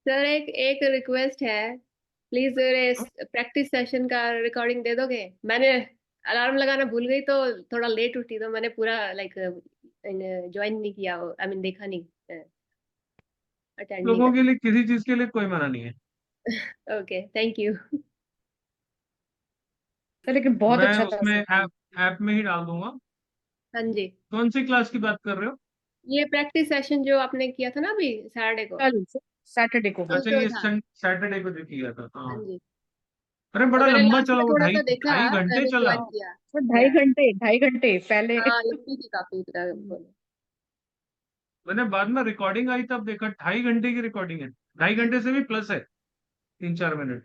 Sir एक एक request है। प्लीज सर प्रैक्टिस सेशन का रिकॉर्डिंग दे दोगे? मैंने अलार्म लगाना भूल गई तो थोड़ा लेट उठी, तो मैंने पूरा लाइक ज्वाइन नहीं किया, आई मीन देखा नहीं, अटेंड नहीं लोगों करा। के लिए किसी चीज के लिए कोई मना नहीं है। Okay, thank you. तो लेकिन बहुत मैं अच्छा था उसमें सर। ऐप में ही डाल दूंगा। हाँ जी। कौन सी क्लास की बात कर रहे हो? ये प्रैक्टिस सेशन जो आपने किया था ना अभी सैटरडे को, कल सैटरडे को कल हुआ। अच्छा, जो ये था। सैटरडे को जो किया था, हाँ हाँ। जी। अरे तो बड़ा मैंने लंबा लास्ट चला, में वो थोड़ा ढाई सा देखा, ढाई घंटे मैंने चला। ज्वाइन किया। सर या 2.5 घंटे पहले। हाँ, लंबी थी काफी बोलो। मैंने बाद में रिकॉर्डिंग आई तब देखा 2.5 घंटे की रिकॉर्डिंग है। 2.5 घंटे से भी प्लस है, 3-4 मिनट।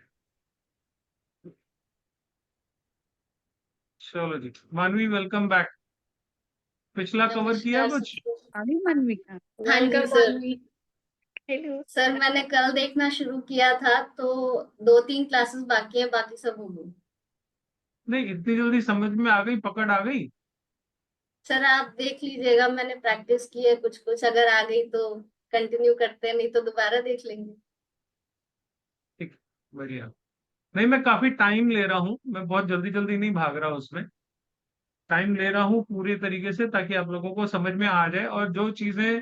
चलो जी, मानवी वेलकम बैक। पिछला कवर किया नमस्कार कुछ? सर। अभी मनवी का। हाँ जी वेलकम सर। मानवी। हेलो। सर मैंने कल देखना शुरू किया था तो 2-3 क्लासेस बाकी है, बाकी सब हो गई। नहीं, इतनी जल्दी समझ में आ गई, पकड़ आ गई? सर आप देख लीजिएगा, मैंने प्रैक्टिस की है कुछ कुछ, अगर आ गई तो कंटिन्यू करते हैं, नहीं तो दोबारा देख लेंगे। ठीक, बढ़िया। नहीं, मैं काफी टाइम ले रहा हूँ, मैं बहुत जल्दी जल्दी नहीं भाग रहा उसमें। टाइम ले रहा हूँ पूरी तरीके से, ताकि आप लोगों को समझ में आ जाए, और जो चीजें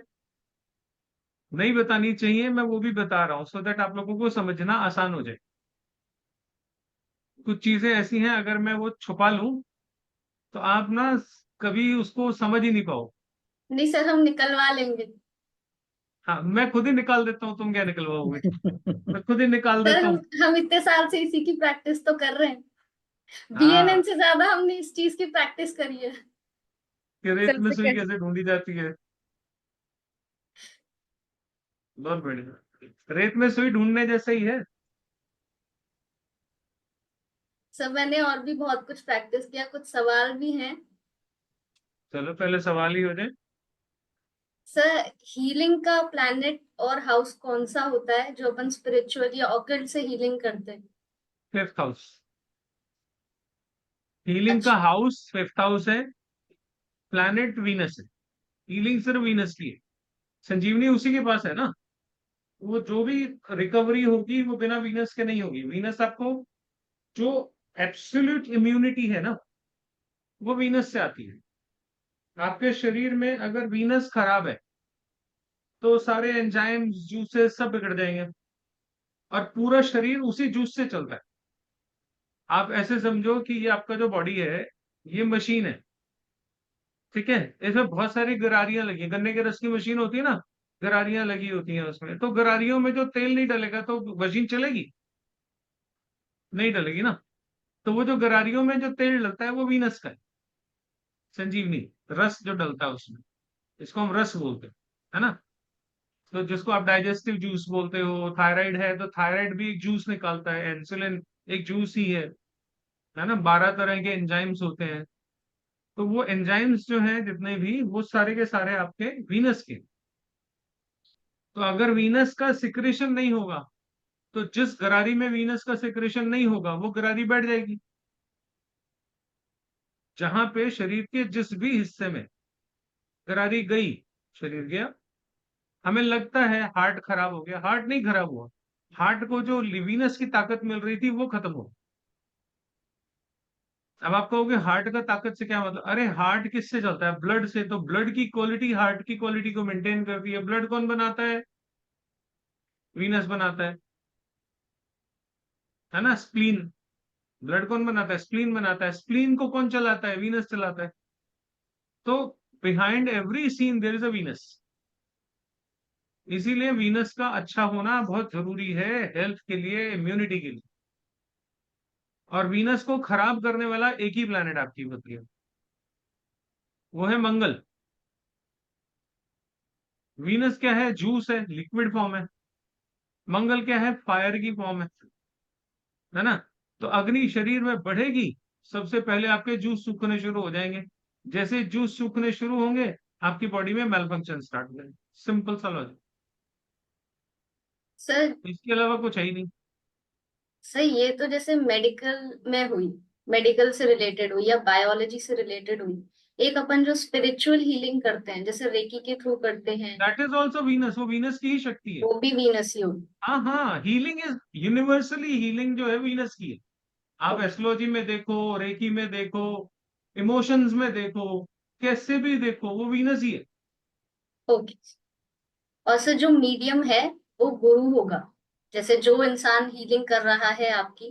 नहीं बतानी चाहिए मैं वो भी बता रहा हूँ, सो दैट आप लोगों को समझना आसान हो जाए। कुछ चीजें ऐसी हैं, अगर मैं वो छुपा लूं तो आप ना कभी उसको समझ ही नहीं पाओ। नहीं सर, हम निकलवा लेंगे। हाँ, मैं खुद ही निकाल देता हूँ, तुम क्या निकलवाओगे? मैं खुद ही निकाल सर देता हूँ। हम इतने साल से इसी की प्रैक्टिस तो कर रहे हैं। बीएनएन हाँ, से ज्यादा हमने इस चीज की प्रैक्टिस करी है। कि रेत सर में से सुई कैसे? कैसे ढूंढी जाती है। बहुत बढ़िया, रेत में सुई ढूंढने जैसा ही है। सर मैंने और भी बहुत कुछ प्रैक्टिस किया, कुछ सवाल भी हैं। चलो पहले सवाल ही हो जाए। सर हीलिंग का प्लैनेट और हाउस कौन सा होता है जो अपन स्पिरिचुअल या ऑकल्ट से हीलिंग करते हैं? 5th house. हीलिंग का अच्छा। हाउस 5th हाउस है। प्लैनेट वीनस है। हीलिंग सिर्फ वीनस की है। संजीवनी उसी के पास है ना। वो जो भी रिकवरी होगी वो बिना वीनस के नहीं होगी। वीनस आपको जो एब्सोल्यूट इम्यूनिटी है ना, वो वीनस से आती है। आपके शरीर में अगर वीनस खराब है तो सारे एंजाइम्स, जूसेस सब बिगड़ जाएंगे, और पूरा शरीर उसी जूस से चलता है। आप ऐसे समझो कि ये आपका जो बॉडी है, ये मशीन है। ठीक है, इसमें बहुत सारी गरारियां लगी हैं। गन्ने के रस की मशीन होती है ना, गरारियां लगी होती हैं उसमें। तो गरारियों में जो तेल नहीं डलेगा तो मशीन चलेगी? नहीं डलेगी ना। तो वो जो गरारियों में जो तेल डलता है वो वीनस का है। संजीवनी रस जो डलता है उसमें, इसको हम रस बोलते हैं, है ना। तो जिसको आप डाइजेस्टिव जूस बोलते हो, थायराइड है तो थायराइड भी एक जूस निकालता है, इंसुलिन एक जूस ही है ना। 12 तरह के एंजाइम्स होते हैं। तो वो एंजाइम्स जो हैं जितने भी, वो सारे के सारे आपके वीनस के। तो अगर वीनस का सिक्रेशन नहीं होगा, तो जिस गरारी में वीनस का सिक्रेशन नहीं होगा वो गरारी बैठ जाएगी। जहां पे शरीर के जिस भी हिस्से में गरारी गई, शरीर गया। हमें लगता है हार्ट खराब हो गया, हार्ट नहीं खराब हुआ। हार्ट को जो वीनस की ताकत मिल रही थी वो खत्म हो। अब आप कहोगे हार्ट का ताकत से क्या मतलब? अरे हार्ट किससे चलता है? ब्लड से। तो ब्लड की क्वालिटी हार्ट की क्वालिटी को मेंटेन करती है। ब्लड कौन बनाता है? वीनस बनाता है ना। स्प्लीन, ब्लड कौन बनाता है? स्प्लीन बनाता है। स्प्लीन को कौन चलाता है? वीनस चलाता है। तो behind every scene there is a Venus. इसीलिए वीनस का अच्छा होना बहुत जरूरी है, हेल्थ के लिए, इम्यूनिटी के लिए। और वीनस को खराब करने वाला एक ही प्लेनेट आपकी होती है, वो है मंगल। वीनस क्या है? जूस है, लिक्विड फॉर्म है। मंगल क्या है? फायर की फॉर्म है ना। तो अग्नि शरीर में बढ़ेगी, सबसे पहले आपके जूस सूखने शुरू हो जाएंगे। जैसे जूस सूखने शुरू होंगे, आपकी बॉडी में मेल फंक्शन स्टार्ट हो जाएंगे। सिंपल सा लॉजिक। सर इसके अलावा कुछ है ही नहीं। सर ये तो जैसे मेडिकल में हुई, मेडिकल से रिलेटेड हुई या बायोलॉजी से रिलेटेड हुई, एक अपन जो स्पिरिचुअल हीलिंग करते हैं जैसे रेकी के थ्रू करते हैं, दैट इज ऑल्सो वीनस, वो वीनस की ही शक्ति है। वो भी वीनस ही होगी। हाँ हाँ, हीलिंग इज यूनिवर्सली, हीलिंग जो है वीनस की है। आप एस्ट्रोलॉजी में देखो, रेकी में देखो, इमोशंस में देखो, कैसे भी देखो, वो वीनस ही है। ओके। और सर जो मीडियम है वो गुरु होगा, जैसे जो इंसान हीलिंग कर रहा है आपकी,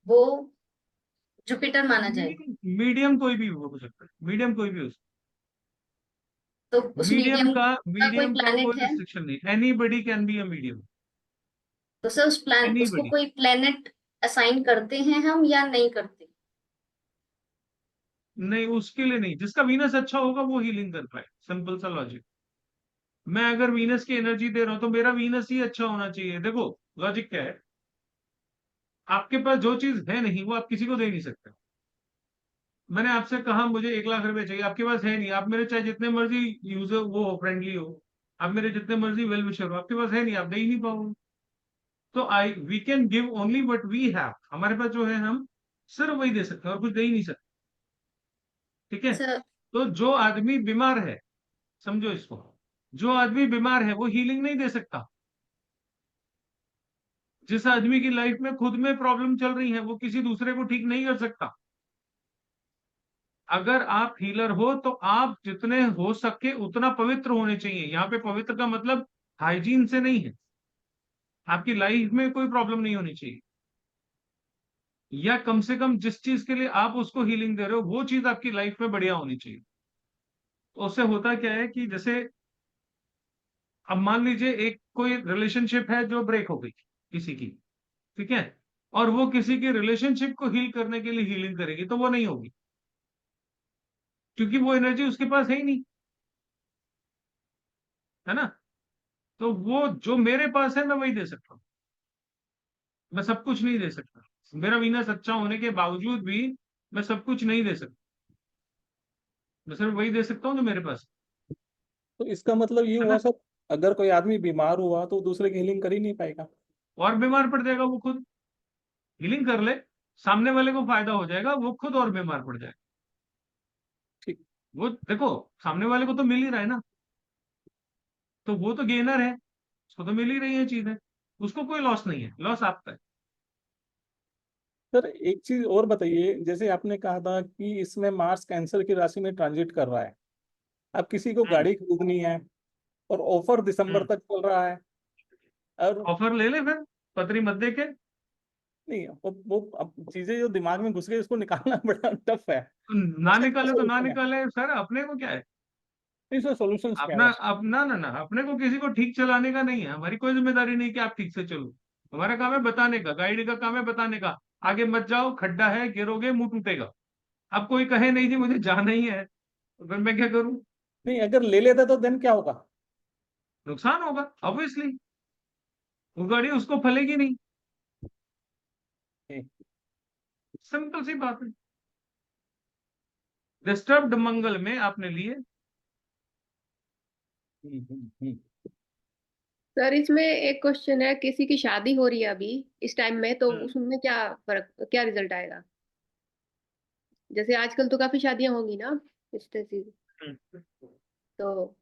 वो जुपिटर माना जाएगा। मीडियम कोई भी हो सकता है, मीडियम कोई भी हो सकता तो है। उस मीडियम का कोई मीडियम का प्लैनेट कोई है? रिस्ट्रिक्शन नहीं, anybody can be a medium, तो सर उसको एनीबडी। कोई प्लैनेट असाइन करते हैं हम या नहीं करते? नहीं, उसके लिए नहीं, जिसका वीनस अच्छा होगा वो हीलिंग कर पाए, सिंपल सा लॉजिक। मैं अगर वीनस की एनर्जी दे रहा हूं तो मेरा वीनस ही अच्छा होना चाहिए। देखो लॉजिक क्या है, आपके पास जो चीज है नहीं वो आप किसी को दे नहीं सकते। मैंने आपसे कहा मुझे 1 लाख रुपए चाहिए, आपके पास है नहीं, आप मेरे चाहे जितने मर्जी यूजर वो हो, फ्रेंडली हो, आप मेरे जितने मर्जी वेल विशर हो, आपके पास है नहीं, आप दे ही नहीं पाओगे। तो we can give only what we have, हमारे पास जो है हम सिर्फ वही दे सकते हैं और कुछ दे ही नहीं सकते। ठीक है। सर तो जो आदमी बीमार है, समझो इसको, जो आदमी बीमार है वो हीलिंग नहीं दे सकता। जिस आदमी की लाइफ में खुद में प्रॉब्लम चल रही है वो किसी दूसरे को ठीक नहीं कर सकता। अगर आप हीलर हो तो आप जितने हो सके उतना पवित्र होने चाहिए। यहाँ पे पवित्र का मतलब हाइजीन से नहीं है, आपकी लाइफ में कोई प्रॉब्लम नहीं होनी चाहिए, या कम से कम जिस चीज के लिए आप उसको हीलिंग दे रहे हो वो चीज आपकी लाइफ में बढ़िया होनी चाहिए। तो उससे होता क्या है कि जैसे अब मान लीजिए एक कोई रिलेशनशिप है जो ब्रेक हो गई किसी की, ठीक है, और वो किसी की रिलेशनशिप को हील करने के लिए हीलिंग करेगी तो वो नहीं होगी, क्योंकि वो एनर्जी उसके पास है ही नहीं, है ना। तो वो जो मेरे पास है मैं वही दे सकता हूँ, मैं सब कुछ नहीं दे सकता। मेरा वीनस अच्छा होने के बावजूद भी मैं सब कुछ नहीं दे सकता, मैं सिर्फ वही दे सकता हूँ जो मेरे पास तो इसका मतलब ये है हुआ ना। सर, अगर कोई आदमी बीमार हुआ तो दूसरे की हीलिंग कर ही नहीं पाएगा। और बीमार पड़ जाएगा, वो खुद हीलिंग कर ले, सामने वाले को फायदा हो जाएगा, वो खुद और बीमार पड़ जाएगा। ठीक। वो देखो सामने वाले को तो मिल ही रहा है ना, तो वो तो गेनर है, उसको तो मिल ही रही है चीजें, उसको कोई लॉस नहीं है, लॉस आपका है। सर एक चीज और बताइए, जैसे आपने कहा था कि इसमें मार्स कैंसर की राशि में ट्रांजिट कर रहा है, अब किसी को हम्म गाड़ी खरीदनी है और ऑफर दिसंबर हम्म तक चल रहा है, और ऑफर ले ले फिर, पतरी मत दे के। नहीं वो अब चीजें जो दिमाग में घुस गई उसको निकालना बड़ा टफ है। ना इसका क्या निकाले तो ना सोल्यूशन है? निकाले सर, अपने को क्या है। नहीं सर, सोल्यूशन क्या अपना है? अपना ना ना अपने को किसी को ठीक चलाने का नहीं है, हमारी कोई जिम्मेदारी नहीं कि आप ठीक से चलो। हमारा काम है बताने का, गाइड का काम है बताने का, आगे मत जाओ, खड्डा है, गिरोगे, मुंह टूटेगा। अब कोई कहे नहीं जी मुझे जाना ही है, तो फिर मैं क्या करूं। नहीं, अगर ले लेता तो देन क्या होगा? नुकसान होगा ऑब्वियसली, वो गाड़ी उसको फलेगी नहीं, ठीक। सिंपल सी बात है। डिस्टर्ब्ड मंगल में आपने लिए। हम्म। सर इसमें एक क्वेश्चन है, किसी की शादी हो रही है अभी इस टाइम में, तो हम्म, उसमें क्या फर्क, क्या रिजल्ट आएगा? जैसे आजकल तो काफी शादियां होंगी ना इस तरह से, हम्म। तो